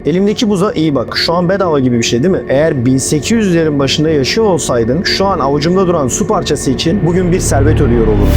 Elimdeki buza iyi bak. Şu an bedava gibi bir şey değil mi? Eğer 1800'lerin başında yaşıyor olsaydın şu an avucumda duran su parçası için bugün bir servet ödüyor olurdum.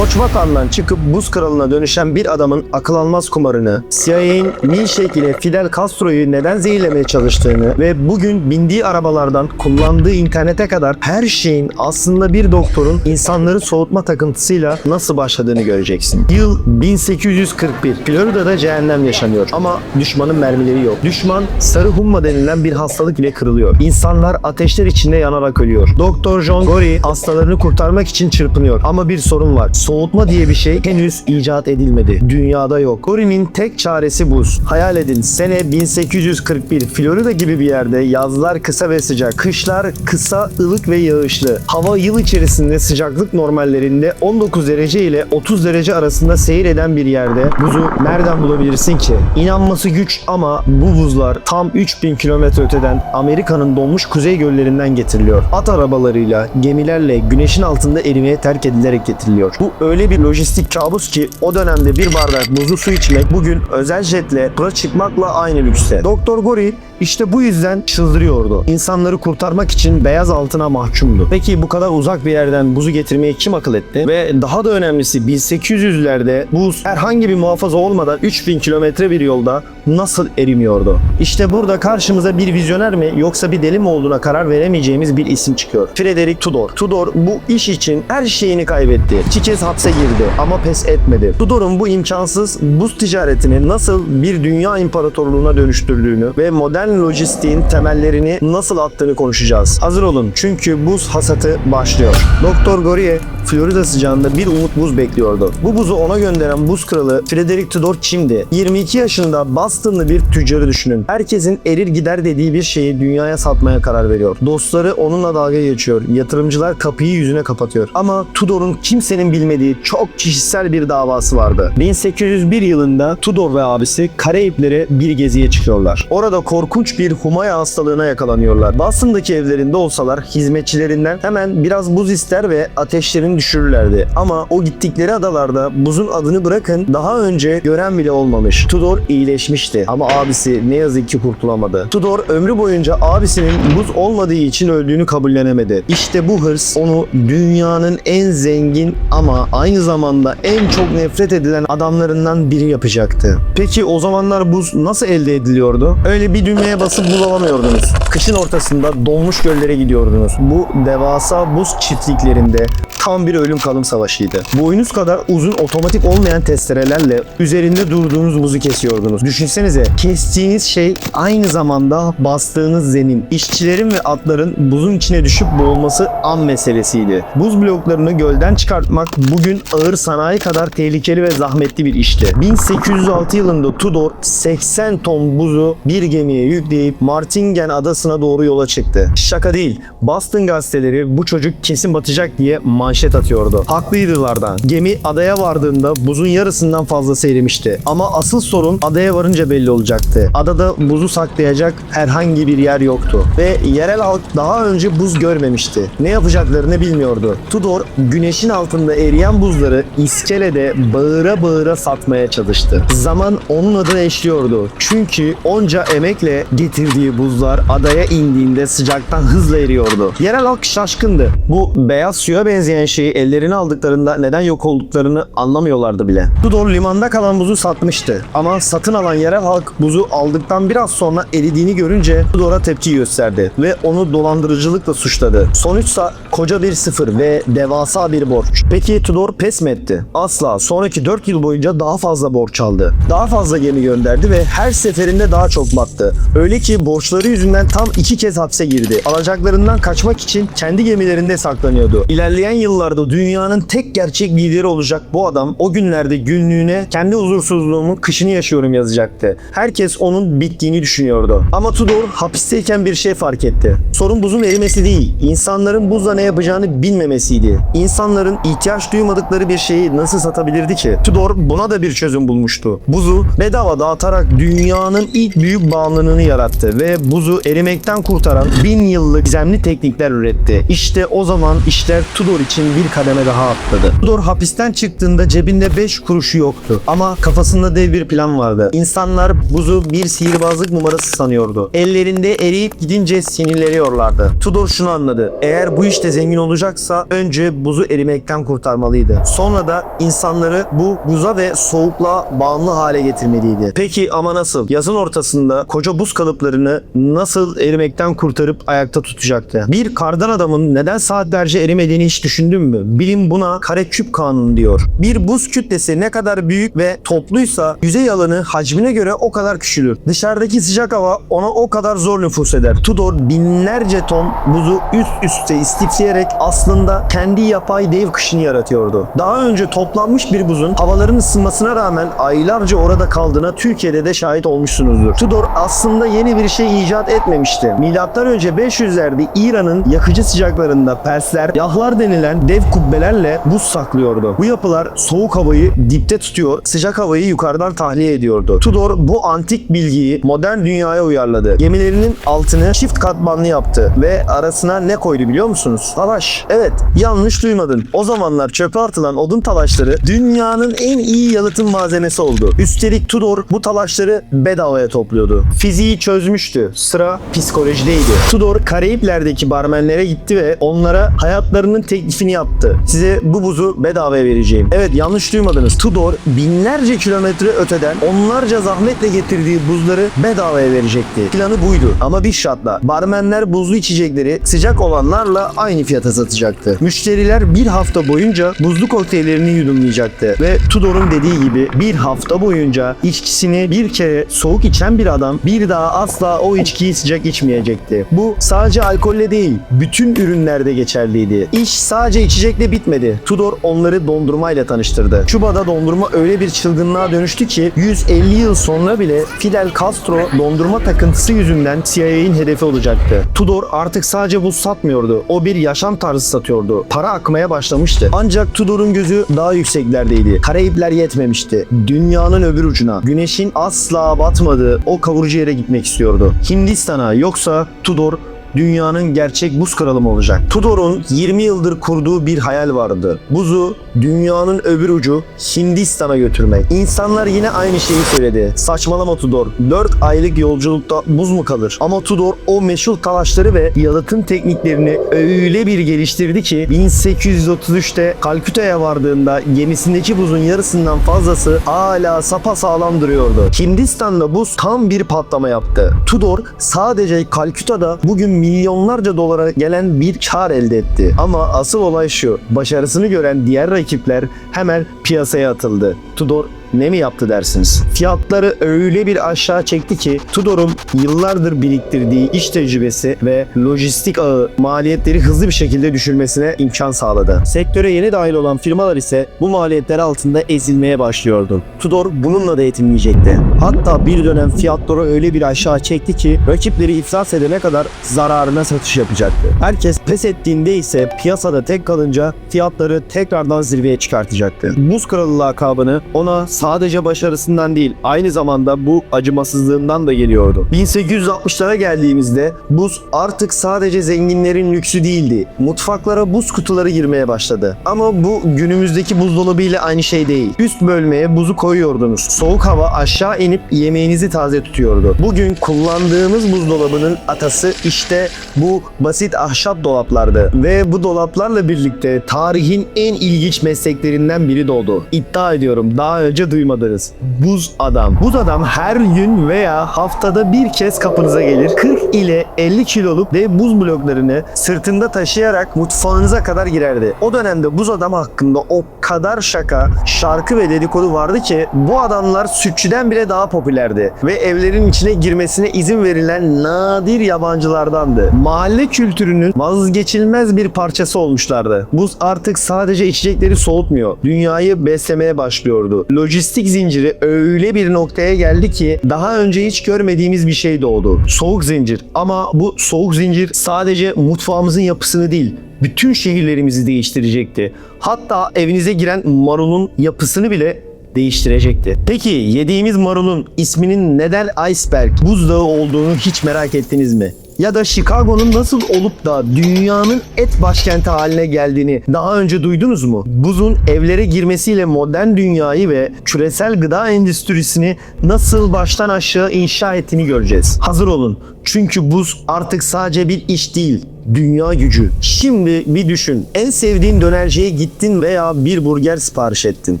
Boçvatan'dan çıkıp buz kralına dönüşen bir adamın akıl almaz kumarını, CIA'nin Milkshake ile Fidel Castro'yu neden zehirlemeye çalıştığını ve bugün bindiği arabalardan kullandığı internete kadar her şeyin aslında bir doktorun insanları soğutma takıntısıyla nasıl başladığını göreceksin. Yıl 1841. Florida'da cehennem yaşanıyor ama düşmanın mermileri yok. Düşman sarı humma denilen bir hastalık ile kırılıyor. İnsanlar ateşler içinde yanarak ölüyor. Doktor John Gory hastalarını kurtarmak için çırpınıyor ama bir sorun var. Soğutma diye bir şey henüz icat edilmedi. Dünyada yok. Gory'nin tek çaresi buz. Hayal edin, sene 1841. Florida gibi bir yerde yazlar kısa ve sıcak. Kışlar kısa, ılık ve yağışlı. Hava yıl içerisinde sıcaklık normallerinde 19 derece ile 30 derece arasında seyreden bir yerde buzu nereden bulabilirsin ki? İnanması güç ama bu buzlar tam 3000 kilometre öteden Amerika'nın donmuş kuzey göllerinden getiriliyor. At arabalarıyla, gemilerle güneşin altında erimeye terk edilerek getiriliyor. Bu öyle bir lojistik kabus ki o dönemde bir bardak buzlu su içmek bugün özel jetle tura çıkmakla aynı lükste. Doktor Gory işte bu yüzden çıldırıyordu. İnsanları kurtarmak için beyaz altına mahkumdu. Peki bu kadar uzak bir yerden buzu getirmeyi kim akıl etti? Ve daha da önemlisi 1800'lerde buz herhangi bir muhafaza olmadan 3000 kilometre bir yolda nasıl erimiyordu? İşte burada karşımıza bir vizyoner mi yoksa bir deli mi olduğuna karar veremeyeceğimiz bir isim çıkıyor. Frederick Tudor. Tudor bu iş için her şeyini kaybetti. İki kez hapse girdi ama pes etmedi. Tudor'un bu imkansız buz ticaretini nasıl bir dünya imparatorluğuna dönüştürdüğünü ve modern lojistiğin temellerini nasıl attığını konuşacağız. Hazır olun çünkü buz hasatı başlıyor. Doktor Gory'e Florida sıcağında bir umut buz bekliyordu. Bu buzu ona gönderen buz kralı Frederick Tudor kimdi? 22 yaşında Boston'lı bir tüccarı düşünün. Herkesin erir gider dediği bir şeyi dünyaya satmaya karar veriyor. Dostları onunla dalga geçiyor. Yatırımcılar kapıyı yüzüne kapatıyor. Ama Tudor'un kimsenin bilmediği çok kişisel bir davası vardı. 1801 yılında Tudor ve abisi Karayipler'e bir geziye çıkıyorlar. Orada korkunç bir humaya hastalığına yakalanıyorlar. Boston'daki evlerinde olsalar hizmetçilerinden hemen biraz buz ister ve ateşlerini düşürürlerdi. Ama o gittikleri adalarda buzun adını bırakın daha önce gören bile olmamış. Tudor iyileşmişti ama abisi ne yazık ki kurtulamadı. Tudor ömrü boyunca abisinin buz olmadığı için öldüğünü kabullenemedi. İşte bu hırs onu dünyanın en zengin ama aynı zamanda en çok nefret edilen adamlarından biri yapacaktı. Peki o zamanlar buz nasıl elde ediliyordu? Öyle bir düğmeye basıp buz alamıyordunuz. Kışın ortasında donmuş göllere gidiyordunuz. Bu devasa buz çiftliklerinde tam bir ölüm kalım savaşıydı. Boyunuz kadar uzun otomatik olmayan testerelerle üzerinde durduğunuz buzu kesiyordunuz. Düşünsenize, kestiğiniz şey aynı zamanda bastığınız zemin. İşçilerin ve atların buzun içine düşüp boğulması an meselesiydi. Buz bloklarını gölden çıkartmak bugün ağır sanayi kadar tehlikeli ve zahmetli bir işti. 1806 yılında Tudor 80 ton buzu bir gemiye yükleyip Martingen adasına doğru yola çıktı. Şaka değil. Boston gazeteleri bu çocuk kesin batacak diye manşet atıyordu. Haklıydılar da. Gemi adaya vardığında buzun yarısından fazlası erimişti. Ama asıl sorun adaya varınca belli olacaktı. Adada buzu saklayacak herhangi bir yer yoktu. Ve yerel halk daha önce buz görmemişti. Ne yapacaklarını bilmiyordu. Tudor güneşin altında eriyen buzları iskelede bağıra bağıra satmaya çalıştı. Zaman onun adına eşliyordu. Çünkü onca emekle getirdiği buzlar adaya indiğinde sıcaktan hızla eriyordu. Yerel halk şaşkındı. Bu beyaz suya benzeyen şeyi ellerine aldıklarında neden yok olduklarını anlamıyorlardı bile. Tudor limanda kalan buzu satmıştı. Ama satın alan yerel halk buzu aldıktan biraz sonra eridiğini görünce Tudor'a tepki gösterdi ve onu dolandırıcılıkla suçladı. Sonuçsa koca bir sıfır ve devasa bir borç. Peki Tudor pes mi etti? Asla. Sonraki 4 yıl boyunca daha fazla borç aldı. Daha fazla gemi gönderdi ve her seferinde daha çok battı. Öyle ki borçları yüzünden tam 2 kez hapse girdi. Alacaklarından kaçmak için kendi gemilerinde saklanıyordu. İlerleyen yıllarda dünyanın tek gerçek lideri olacak bu adam o günlerde günlüğüne kendi huzursuzluğumun kışını yaşıyorum yazacaktı. Herkes onun bittiğini düşünüyordu. Ama Tudor hapisteyken bir şey fark etti. Sorun buzun erimesi değil, insanların buzla ne yapacağını bilmemesiydi. İnsanların ihtiyaç duymadıkları bir şeyi nasıl satabilirdi ki? Tudor buna da bir çözüm bulmuştu. Buzu bedava dağıtarak dünyanın ilk büyük bağımlılığını yarattı ve buzu erimekten kurtaran 1000 yıllık gizemli teknikler üretti. İşte o zaman işler Tudor için bir kademe daha atladı. Tudor hapisten çıktığında cebinde 5 kuruşu yoktu ama kafasında dev bir plan vardı. İnsanlar buzu bir sihirbazlık numarası sanıyordu. Ellerinde eriyip gidince sinirleniyorlardı. Tudor şunu anladı. Eğer bu işte zengin olacaksa önce buzu erimekten kurtarmalıydı. Sonra da insanları bu buza ve soğukluğa bağımlı hale getirmeliydi. Peki ama nasıl? Yazın ortasında koca buz kalıplarını nasıl erimekten kurtarıp ayakta tutacaktı? Bir kardan adamın neden saatlerce erimediğini hiç düşündün mü? Bilim buna kareküp kanunu diyor. Bir buz kütlesi ne kadar büyük ve topluysa yüzey alanı hacmine göre o kadar küçülür. Dışarıdaki sıcak hava ona o kadar zor nüfuz eder. Tudor binlerce ton buzu üst üste istifleyerek aslında kendi yapay dev kışını yaratıyordu. Daha önce toplanmış bir buzun havaların ısınmasına rağmen aylarca orada kaldığına Türkiye'de de şahit olmuşsunuzdur. Tudor aslında yeni bir şey icat etmemişti. Milattan önce 500'lerde İran'ın yakıcı sıcaklarında Persler yahlar denilen dev kubbelerle buz saklıyordu. Bu yapılar soğuk havayı dipte tutuyor, sıcak havayı yukarıdan tahliye ediyordu. Tudor bu antik bilgiyi modern dünyaya uyarladı. Gemilerinin altını çift katmanlı yaptı ve arasına ne koydu biliyor musunuz? Talaş. Evet, yanlış duymadın. O zamanlar çöpe atılan odun talaşları dünyanın en iyi yalıtım malzemesi oldu. Üstelik Tudor bu talaşları bedavaya topluyordu. Fiziği çözmüştü. Sıra psikolojideydi. Tudor Karayipler'deki barmenlere gitti ve onlara hayatlarının teklifini yaptı. Size bu buzu bedavaya vereceğim. Evet, yanlış duymadınız. Tudor binlerce kilometre öteden onlarca zahmetle getirdiği buzları bedavaya verecekti. Planı buydu. Ama bir şartla. Barmenler buzlu içecekleri sıcak olanlarla aynı fiyata satacaktı. Müşteriler bir hafta boyunca buzlu kokteyllerini yudumlayacaktı ve Tudor'un dediği gibi bir hafta boyunca içkisini bir kere soğuk içen bir adam bir daha asla o içkiyi sıcak içmeyecekti. Bu sadece alkolle değil, bütün ürünlerde geçerliydi. İş sadece içecekle bitmedi. Tudor onları dondurmayla tanıştırdı. Küba'da dondurma öyle bir çılgınlığa dönüştü ki 150 yıl sonra bile Fidel Castro dondurma takıntısı yüzünden CIA'nin hedefi olacaktı. Tudor artık sadece buz satmıyordu. O bir yaşam tarzı satıyordu. Para akmaya başlamıştı. Ancak Tudor'un gözü daha yükseklerdeydi. Karayipler yetmemişti. Dünyanın öbür ucuna, güneşin asla batmadığı o kavurucu yere gitmek istiyordu. Hindistan'a, yoksa Tudor dünyanın gerçek buz kralı mı olacak? Tudor'un 20 yıldır kurduğu bir hayal vardı. Buzu dünyanın öbür ucu Hindistan'a götürmek. İnsanlar yine aynı şeyi söyledi. Saçmalama Tudor. 4 aylık yolculukta buz mu kalır? Ama Tudor o meşhur talaşları ve yalıtım tekniklerini öyle bir geliştirdi ki 1833'te Kalküta'ya vardığında gemisindeki buzun yarısından fazlası hala sapasağlam duruyordu. Hindistan'da buz tam bir patlama yaptı. Tudor sadece Kalküta'da bugün milyonlarca dolara gelen bir kar elde etti. Ama asıl olay şu: başarısını gören diğer rakipler hemen piyasaya atıldı. Tudor ne mi yaptı dersiniz? Fiyatları öyle bir aşağı çekti ki Tudor'un yıllardır biriktirdiği iş tecrübesi ve lojistik ağı maliyetleri hızlı bir şekilde düşürmesine imkan sağladı. Sektöre yeni dahil olan firmalar ise bu maliyetler altında ezilmeye başlıyordu. Tudor bununla da yetinmeyecekti. Hatta bir dönem fiyatları öyle bir aşağı çekti ki rakipleri iflas edene kadar zararına satış yapacaktı. Herkes pes ettiğinde ise piyasada tek kalınca fiyatları tekrardan zirveye çıkartacaktı. Buz Kralı lakabını ona sadece başarısından değil, aynı zamanda bu acımasızlığından da geliyordu. 1860'lara geldiğimizde buz artık sadece zenginlerin lüksü değildi. Mutfaklara buz kutuları girmeye başladı. Ama bu günümüzdeki buzdolabı ile aynı şey değil. Üst bölmeye buzu koyuyordunuz. Soğuk hava aşağı inip yemeğinizi taze tutuyordu. Bugün kullandığımız buzdolabının atası işte bu basit ahşap dolaplardı. Ve bu dolaplarla birlikte tarihin en ilginç mesleklerinden biri doğdu. İddia ediyorum daha önce önce duymadınız. Buz adam. Buz adam her gün veya haftada bir kez kapınıza gelir. 40 ile 50 kiloluk dev buz bloklarını sırtında taşıyarak mutfağınıza kadar girerdi. O dönemde buz adam hakkında o kadar şaka, şarkı ve dedikodu vardı ki bu adamlar sütçüden bile daha popülerdi ve evlerin içine girmesine izin verilen nadir yabancılardandı. Mahalle kültürünün vazgeçilmez bir parçası olmuşlardı. Buz artık sadece içecekleri soğutmuyor, dünyayı beslemeye başlıyordu. Lojistik zinciri öyle bir noktaya geldi ki daha önce hiç görmediğimiz bir şey doğdu. Soğuk zincir. Ama bu soğuk zincir sadece mutfağımızın yapısını değil, bütün şehirlerimizi değiştirecekti. Hatta evinize giren marulun yapısını bile değiştirecekti. Peki yediğimiz marulun isminin neden iceberg, buzdağı olduğunu hiç merak ettiniz mi? Ya da Chicago'nun nasıl olup da dünyanın et başkenti haline geldiğini daha önce duydunuz mu? Buzun evlere girmesiyle modern dünyayı ve küresel gıda endüstrisini nasıl baştan aşağı inşa ettiğini göreceğiz. Hazır olun. Çünkü buz artık sadece bir iş değil, dünya gücü. Şimdi bir düşün. En sevdiğin dönerciye gittin veya bir burger sipariş ettin.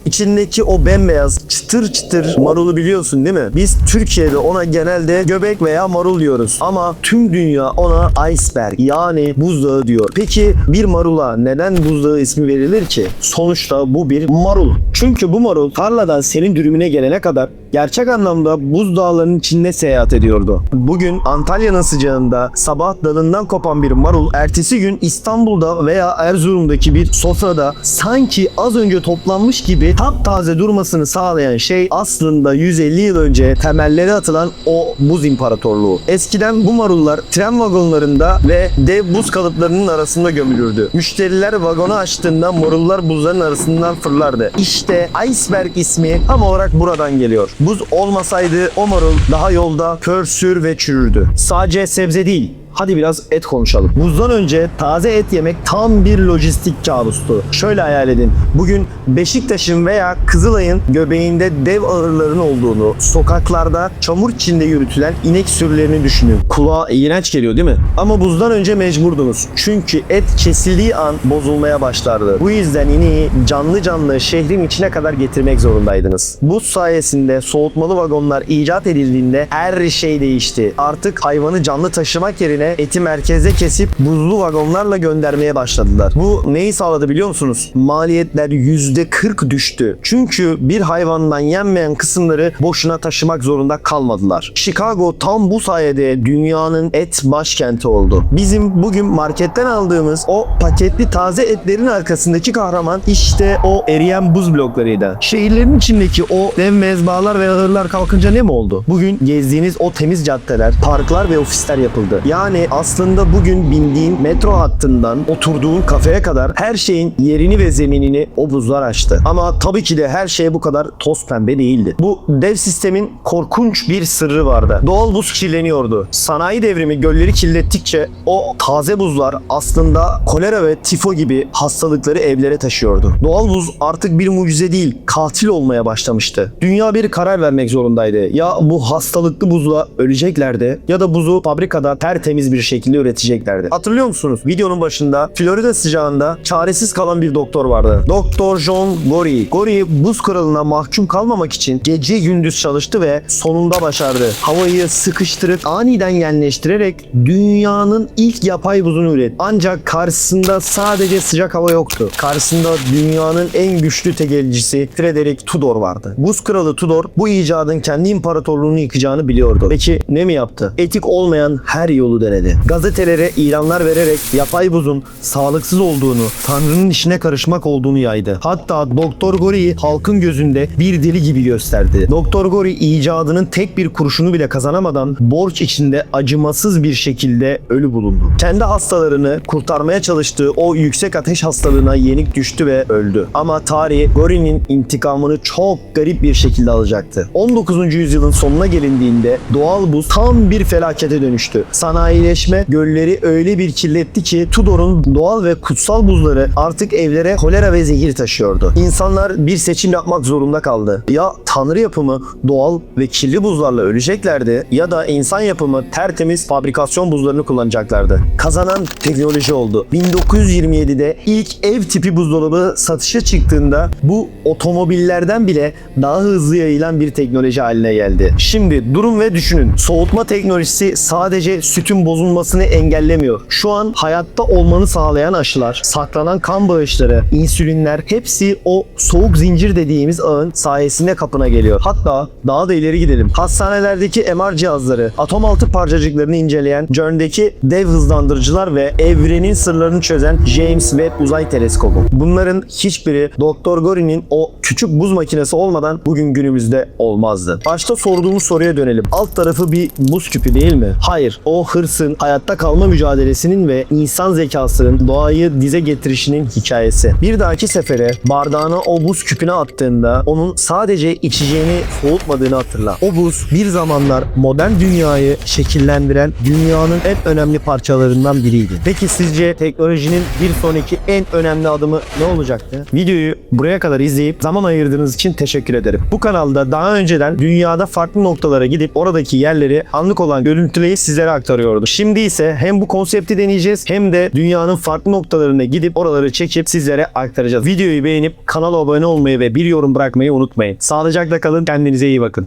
İçindeki o bembeyaz çıtır çıtır marulu biliyorsun değil mi? Biz Türkiye'de ona genelde göbek veya marul diyoruz. Ama tüm dünya ona iceberg yani buzdağı diyor. Peki bir marula neden buzdağı ismi verilir ki? Sonuçta bu bir marul. Çünkü bu marul tarladan senin dürümüne gelene kadar gerçek anlamda buz dağlarının içinde seyahat ediyordu. Bugün Antalya'nın sıcağında sabah dalından kopan bir marul ertesi gün İstanbul'da veya Erzurum'daki bir sofrada sanki az önce toplanmış gibi taptaze durmasını sağlayan şey aslında 150 yıl önce temelleri atılan o buz imparatorluğu. Eskiden bu marullar tren vagonlarında ve dev buz kalıplarının arasında gömülürdü. Müşteriler vagonu açtığında marullar buzların arasından fırlardı. İşte iceberg ismi tam olarak buradan geliyor. Buz olmasaydı o marul daha yolda pörsür ve çürürdü. Sadece sebze değil. Hadi biraz et konuşalım. Buzdan önce taze et yemek tam bir lojistik kabustu. Şöyle hayal edin. Bugün Beşiktaş'ın veya Kızılay'ın göbeğinde dev ahırların olduğunu, sokaklarda çamur içinde yürütülen inek sürülerini düşünün. Kulağa iğrenç geliyor değil mi? Ama buzdan önce mecburdunuz. Çünkü et kesildiği an bozulmaya başlardı. Bu yüzden ineği canlı canlı şehrin içine kadar getirmek zorundaydınız. Buz sayesinde soğutmalı vagonlar icat edildiğinde her şey değişti. Artık hayvanı canlı taşımak yerine eti merkezde kesip buzlu vagonlarla göndermeye başladılar. Bu neyi sağladı biliyor musunuz? Maliyetler %40 düştü. Çünkü bir hayvandan yenmeyen kısımları boşuna taşımak zorunda kalmadılar. Chicago tam bu sayede dünyanın et başkenti oldu. Bizim bugün marketten aldığımız o paketli taze etlerin arkasındaki kahraman işte o eriyen buz bloklarıydı. Şehirlerin içindeki o dev mezbahalar ve ahırlar kalkınca ne mi oldu? Bugün gezdiğiniz o temiz caddeler, parklar ve ofisler yapıldı. Yani aslında bugün bindiğin metro hattından oturduğun kafeye kadar her şeyin yerini ve zeminini o buzlar açtı. Ama tabii ki de her şey bu kadar toz pembe değildi. Bu dev sistemin korkunç bir sırrı vardı. Doğal buz kirleniyordu. Sanayi devrimi gölleri kirlettikçe o taze buzlar aslında kolera ve tifo gibi hastalıkları evlere taşıyordu. Doğal buz artık bir mucize değil, katil olmaya başlamıştı. Dünya bir karar vermek zorundaydı. Ya bu hastalıklı buzla öleceklerdi ya da buzu fabrikada tertemiz bir şekilde üreteceklerdi. Hatırlıyor musunuz? Videonun başında Florida sıcağında çaresiz kalan bir doktor vardı. Doktor John Gorey. Gorey buz kralına mahkum kalmamak için gece gündüz çalıştı ve sonunda başardı. Havayı sıkıştırıp aniden genleştirerek dünyanın ilk yapay buzunu üretti. Ancak karşısında sadece sıcak hava yoktu. Karşısında dünyanın en güçlü tekelcisi Frederick Tudor vardı. Buz kralı Tudor bu icadın kendi imparatorluğunu yıkacağını biliyordu. Peki ne mi yaptı? Etik olmayan her yolu denedi. Gazetelere ilanlar vererek yapay buzun sağlıksız olduğunu, Tanrı'nın işine karışmak olduğunu yaydı. Hatta Doktor Gorey'i halkın gözünde bir deli gibi gösterdi. Doktor Gorey icadının tek bir kuruşunu bile kazanamadan borç içinde acımasız bir şekilde ölü bulundu. Kendi hastalarını kurtarmaya çalıştığı o yüksek ateş hastalığına yenik düştü ve öldü. Ama tarih Gorey'nin intikamını çok garip bir şekilde alacaktı. 19. yüzyılın sonuna gelindiğinde doğal buz tam bir felakete dönüştü. Sanayi Sanayileşme gölleri öyle bir kirletti ki Tudor'un doğal ve kutsal buzları artık evlere kolera ve zehir taşıyordu. İnsanlar bir seçim yapmak zorunda kaldı. Ya tanrı yapımı doğal ve kirli buzlarla öleceklerdi ya da insan yapımı tertemiz fabrikasyon buzlarını kullanacaklardı. Kazanan teknoloji oldu. 1927'de ilk ev tipi buzdolabı satışa çıktığında bu otomobillerden bile daha hızlı yayılan bir teknoloji haline geldi. Şimdi durun ve düşünün. Soğutma teknolojisi sadece sütün bozulmasını engellemiyor. Şu an hayatta olmanı sağlayan aşılar, saklanan kan bağışları, insülinler hepsi o soğuk zincir dediğimiz ağın sayesinde kapına geliyor. Hatta daha da ileri gidelim. Hastanelerdeki MR cihazları, atom altı parçacıklarını inceleyen CERN'deki dev hızlandırıcılar ve evrenin sırlarını çözen James Webb Uzay Teleskobu. Bunların hiçbiri Doktor Gori'nin o küçük buz makinesi olmadan bugün günümüzde olmazdı. Başta sorduğumuz soruya dönelim. Alt tarafı bir buz küpü değil mi? Hayır. O hırsın, hayatta kalma mücadelesinin ve insan zekasının doğayı dize getirişinin hikayesi. Bir dahaki sefere bardağına o buz küpüne attığında onun sadece içeceğini soğutmadığını hatırla. O buz bir zamanlar modern dünyayı şekillendiren dünyanın en önemli parçalarından biriydi. Peki sizce teknolojinin bir sonraki en önemli adımı ne olacaktı? Videoyu buraya kadar izleyip zaman ayırdığınız için teşekkür ederim. Bu kanalda daha önceden dünyada farklı noktalara gidip oradaki yerleri anlık olan görüntüleri sizlere aktarıyordum. Şimdi ise hem bu konsepti deneyeceğiz hem de dünyanın farklı noktalarına gidip oraları çekip sizlere aktaracağız. Videoyu beğenip kanala abone olmayı ve bir yorum bırakmayı unutmayın. Sağlıcakla kalın, kendinize iyi bakın.